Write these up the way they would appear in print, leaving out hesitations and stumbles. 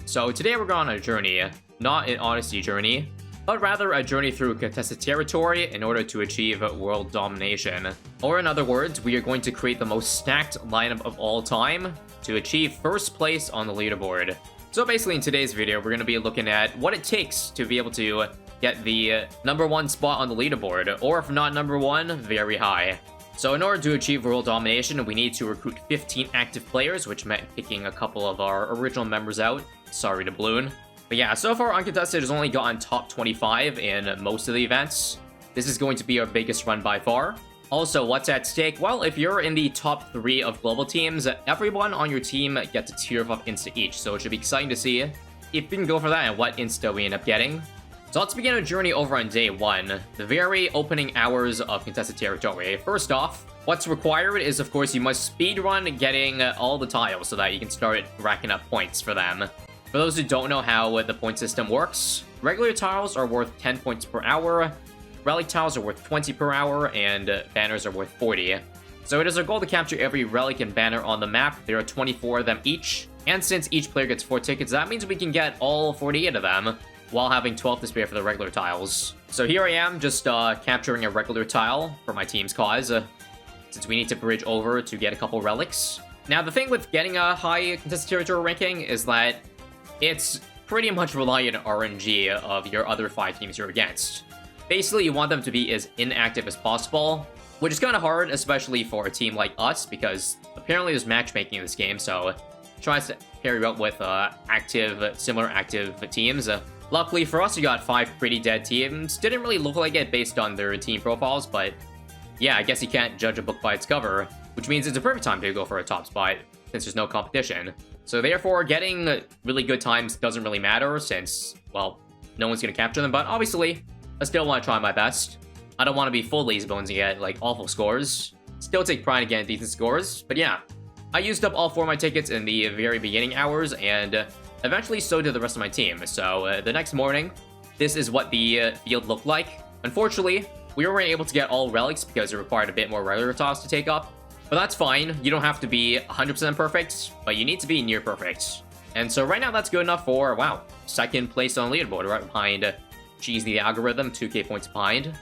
So today we're going on a journey, not an Odyssey journey, but rather a journey through contested territory in order to achieve world domination. Or in other words, we are going to create the most stacked lineup of all time to achieve first place on the leaderboard. So basically in today's video, we're going to be looking at what it takes to be able to get the #1 spot on the leaderboard, or if not #1, very high. So in order to achieve world domination, we need to recruit 15 active players, which meant kicking a couple of our original members out. Sorry to Bloon. But yeah, so far Uncontested has only gotten top 25 in most of the events. This is going to be our biggest run by far. Also, what's at stake? Well, if you're in the top 3 of global teams, everyone on your team gets a tier of up insta each, so it should be exciting to see if we can go for that and what insta we end up getting. So let's begin our journey over on day 1, the very opening hours of contested territory. First off, what's required is, of course, you must speedrun getting all the tiles so that you can start racking up points for them. For those who don't know how the point system works, regular tiles are worth 10 points per hour, relic tiles are worth 20 per hour, and banners are worth 40. So it is our goal to capture every relic and banner on the map. There are 24 of them each, and since each player gets 4 tickets, that means we can get all 48 of them, while having 12 to spare for the regular tiles. So here I am, just capturing a regular tile for my team's cause, since we need to bridge over to get a couple relics. Now, the thing with getting a high contested territory ranking is that it's pretty much reliant on RNG of your other 5 teams you're against. Basically, you want them to be as inactive as possible, which is kind of hard, especially for a team like us, because apparently there's matchmaking in this game, so it tries to pair you up with similar active teams. Luckily for us, we got 5 pretty dead teams. Didn't really look like it based on their team profiles, but yeah, I guess you can't judge a book by its cover, which means it's a perfect time to go for a top spot, since there's no competition. So therefore, getting really good times doesn't really matter, since, well, no one's going to capture them, but obviously, I still want to try my best. I don't want to be full lazy bones and get, like, awful scores. Still take pride in getting decent scores, but yeah. I used up all 4 of my tickets in the very beginning hours, and eventually so did the rest of my team. So the next morning, this is what the field looked like. Unfortunately, we weren't able to get all relics because it required a bit more regular tiles to take up. But that's fine. You don't have to be 100% perfect, but you need to be near perfect. And so right now that's good enough for, wow, 2nd place on the leaderboard, right behind Cheese the Algorithm, 2k points behind.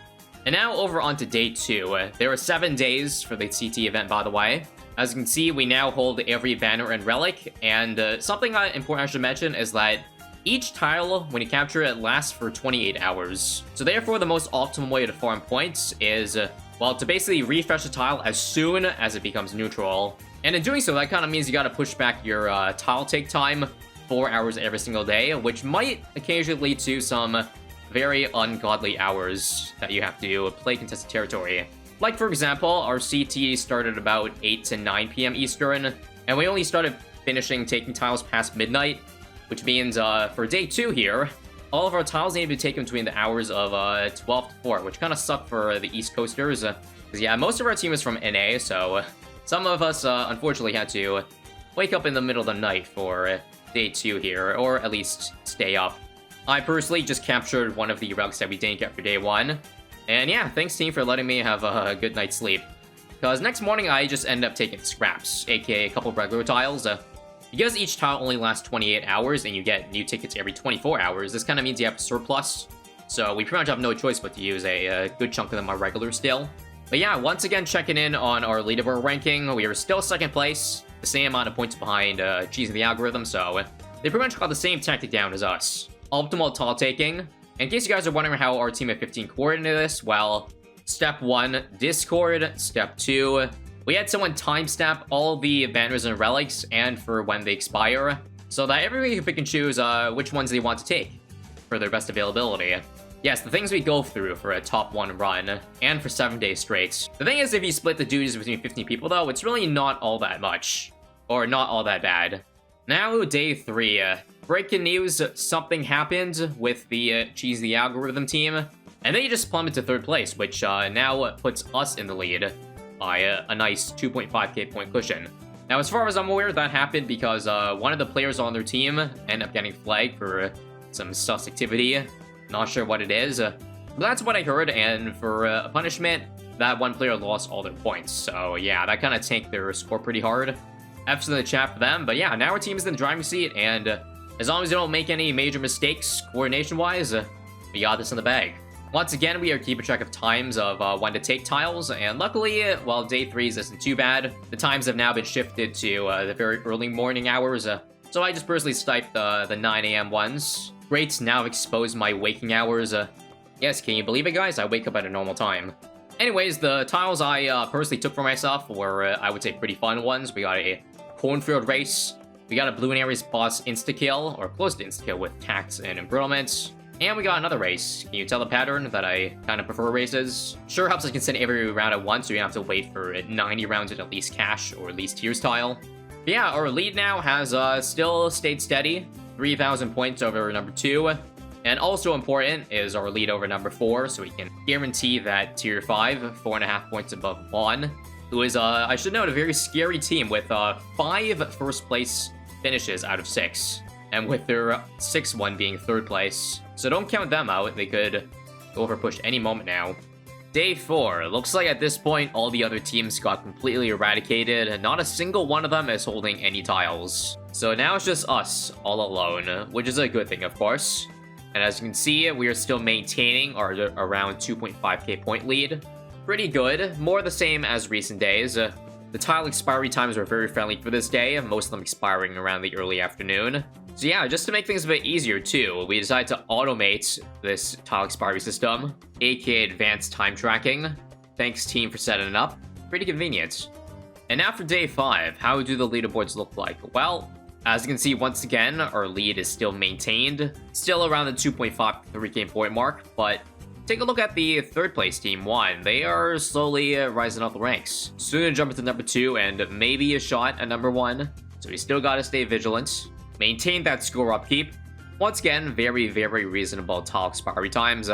And now over onto day 2. There are 7 days for the CT event, by the way. As you can see, we now hold every banner and relic, and something important I should mention is that each tile, when you capture it, lasts for 28 hours. So therefore, the most optimal way to farm points is, well, to basically refresh the tile as soon as it becomes neutral. And in doing so, that kind of means you gotta push back your tile take time 4 hours every single day, which might occasionally lead to some very ungodly hours that you have to play contested territory. Like, for example, our CT started about 8 to 9 p.m. Eastern, and we only started finishing taking tiles past midnight, which means for day 2 here, all of our tiles need to be taken between the hours of 12 to 4, which kind of sucked for the East Coasters. Because, yeah, most of our team is from NA, so some of us, unfortunately, had to wake up in the middle of the night for day 2 here, or at least stay up. I personally just captured one of the relics that we didn't get for day 1. And yeah, thanks team for letting me have a good night's sleep. Because next morning I just ended up taking scraps, aka a couple regular tiles. Because each tile only lasts 28 hours and you get new tickets every 24 hours, this kind of means you have a surplus. So we pretty much have no choice but to use a good chunk of them are regular still. But yeah, once again checking in on our leaderboard ranking, we are still 2nd place, the same amount of points behind Cheese and the Algorithm, so they pretty much got the same tactic down as us. Optimal tile taking. In case you guys are wondering how our team of 15 coordinated this, well, step 1, Discord. Step 2, we had someone timestamp all the banners and relics and for when they expire, so that everybody can pick and choose which ones they want to take for their best availability. Yes, the things we go through for a top 1 run, and for 7 days straight. The thing is, if you split the duties between 15 people though, it's really not all that much. Or not all that bad. Now, day 3. Breaking news, something happened with the Cheese the Algorithm team, and they just plummeted to 3rd place, which now puts us in the lead by a nice 2.5k point cushion. Now, as far as I'm aware, that happened because one of the players on their team ended up getting flagged for some sus activity. Not sure what it is, but that's what I heard, and for a punishment, that one player lost all their points. So yeah, that kind of tanked their score pretty hard. F's in the chat for them, but yeah, now our team is in the driving seat, and As long as you don't make any major mistakes coordination-wise, we got this in the bag. Once again, we are keeping track of times of when to take tiles, and luckily, while day 3's isn't too bad, the times have now been shifted to the very early morning hours, so I just personally sniped the 9 a.m. ones. Great, now expose my waking hours. Yes, can you believe it, guys? I wake up at a normal time. Anyways, the tiles I personally took for myself were, I would say, pretty fun ones. We got a cornfield race, we got a Bloon Aries boss insta-kill, or close to insta-kill with tax and improvements. And we got another race. Can you tell the pattern that I kind of prefer races? Sure helps us consent every round at once, so you don't have to wait for 90 rounds at least cash or at least tiers tile. But yeah, our lead now has still stayed steady. 3,000 points over number 2. And also important is our lead over number 4, so we can guarantee that tier 5, 4.5 points above Juan, who is, I should note, a very scary team with 5 first place finishes out of 6. And with their 6th one being 3rd place. So don't count them out, they could overpush any moment now. Day 4, looks like at this point all the other teams got completely eradicated, and not a single one of them is holding any tiles. So now it's just us, all alone, which is a good thing of course. And as you can see, we are still maintaining our around 2.5k point lead. Pretty good, more the same as recent days. The tile expiry times were very friendly for this day, most of them expiring around the early afternoon. So yeah, just to make things a bit easier too, we decided to automate this tile expiry system, aka advanced time tracking. Thanks team for setting it up. Pretty convenient. And now for day 5, how do the leaderboards look like? Well, as you can see, once again, our lead is still maintained, still around the 2.53k point mark, but take a look at the 3rd place team, 1. They are slowly rising up the ranks. Soon to jump into number 2 and maybe a shot at number 1, so we still gotta stay vigilant. Maintain that score upkeep. Once again, very, very reasonable tile expiry times,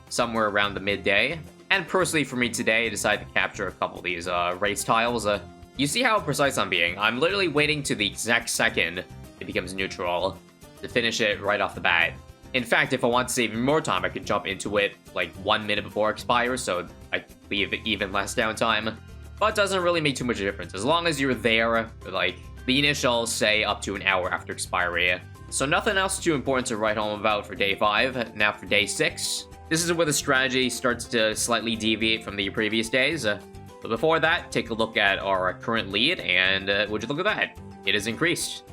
somewhere around the midday. And personally for me today, I decided to capture a couple of these race tiles. You see how precise I'm being. I'm literally waiting to the exact second it becomes neutral to finish it right off the bat. In fact, if I want to save more time, I could jump into it like 1 minute before it expires, so I leave even less downtime. But it doesn't really make too much of a difference, as long as you're there for like the initial, say, up to an hour after expiry. So nothing else too important to write home about for day 5. Now for day 6. This is where the strategy starts to slightly deviate from the previous days. But before that, take a look at our current lead, and would you look at that? It has increased.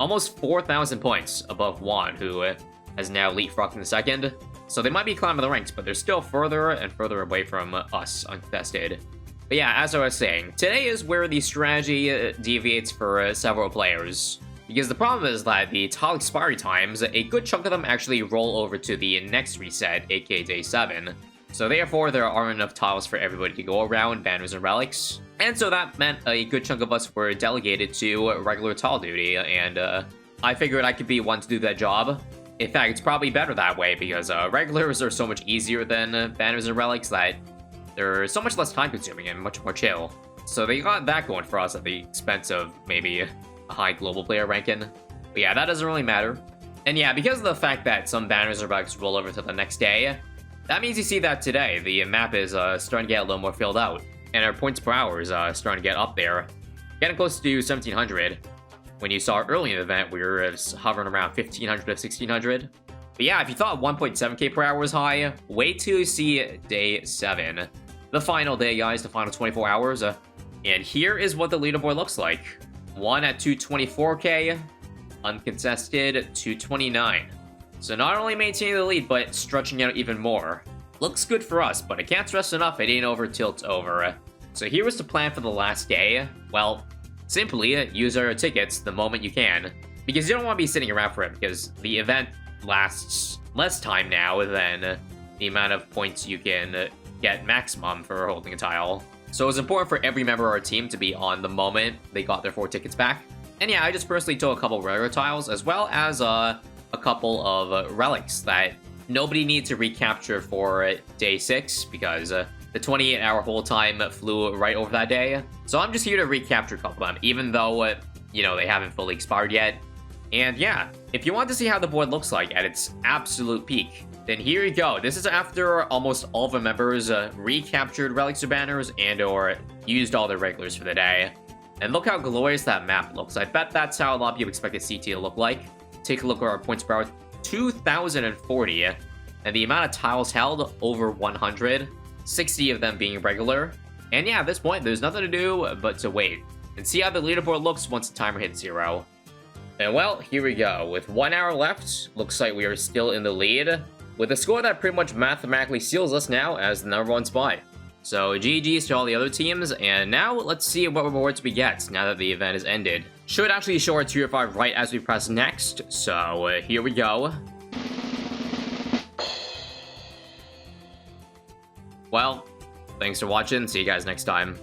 Almost 4,000 points above Juan, who has now leapfrogged in the 2nd. So they might be climbing the ranks, but they're still further and further away from us, uncontested. But yeah, as I was saying, today is where the strategy deviates for several players. Because the problem is that the tile expiry times, a good chunk of them actually roll over to the next reset, aka day 7. So therefore, there aren't enough tiles for everybody to go around, banners and relics. And so that meant a good chunk of us were delegated to regular tile duty, and I figured I could be one to do that job. In fact, it's probably better that way, because regulars are so much easier than banners and relics that they're so much less time-consuming and much more chill. So they got that going for us at the expense of maybe a high global player ranking. But yeah, that doesn't really matter. And yeah, because of the fact that some banners and relics roll over to the next day, that means you see that today, the map is starting to get a little more filled out. And our points per hour is starting to get up there. Getting close to 1,700. When you saw early in the event, we were hovering around 1,500 to 1,600. But yeah, if you thought 1.7k per hour was high, wait till you see day 7. The final day, guys, the final 24 hours. And here is what the leaderboard looks like. 1 at 224k, uncontested 229. So not only maintaining the lead, but stretching out even more. Looks good for us, but I can't stress enough it ain't over till it's over. So here was the plan for the last day. Well, simply use our tickets the moment you can. Because you don't want to be sitting around for it, because the event lasts less time now than the amount of points you can get maximum for holding a tile. So it's important for every member of our team to be on the moment they got their 4 tickets back. And yeah, I just personally took a couple regular tiles, as well as a couple of relics that nobody needs to recapture for day 6, because the 28-hour hold time flew right over that day. So I'm just here to recapture a couple of them, even though, you know, they haven't fully expired yet. And yeah, if you want to see how the board looks like at its absolute peak, then here you go. This is after almost all of the members recaptured relics or banners and or used all their regulars for the day. And look how glorious that map looks. I bet that's how a lot of people expected CT to look like. take a look at our points per hour, 2,040, and the amount of tiles held, over 100, 60 of them being regular. And yeah, at this point, there's nothing to do but to wait and see how the leaderboard looks once the timer hits 0. And well, here we go. With 1 hour left, looks like we are still in the lead, with a score that pretty much mathematically seals us now as the #1 spot. So GG's to all the other teams, and now let's see what rewards we get now that the event is ended. Should actually show our tier 5 right as we press next, so here we go. Well, thanks for watching, see you guys next time.